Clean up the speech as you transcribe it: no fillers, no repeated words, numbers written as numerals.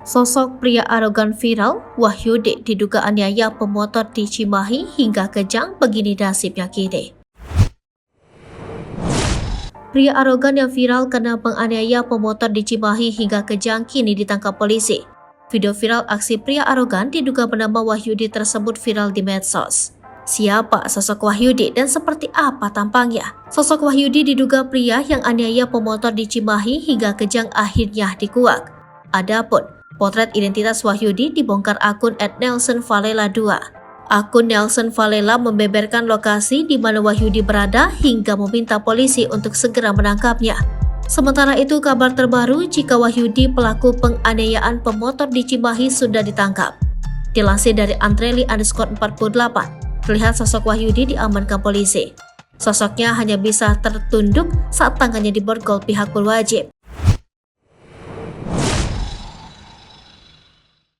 Sosok pria arogan viral, Wahyudi diduga aniaya pemotor di Cimahi hingga kejang, begini nasibnya kini. Pria arogan yang viral karena menganiaya pemotor di Cimahi hingga kejang kini ditangkap polisi. Video viral aksi pria arogan diduga bernama Wahyudi tersebut viral di medsos. Siapa sosok Wahyudi dan seperti apa tampangnya? Sosok Wahyudi diduga pria yang aniaya pemotor di Cimahi hingga kejang akhirnya dikuak. Adapun potret identitas Wahyudi dibongkar akun @NelsonValela2. Akun Nelson Valela membeberkan lokasi di mana Wahyudi berada hingga meminta polisi untuk segera menangkapnya. Sementara itu, kabar terbaru jika Wahyudi pelaku penganiayaan pemotor di Cimahi sudah ditangkap. Dilansir dari Antreli_48, terlihat sosok Wahyudi diamankan polisi. Sosoknya hanya bisa tertunduk saat tangannya diborgol pihak berwajib.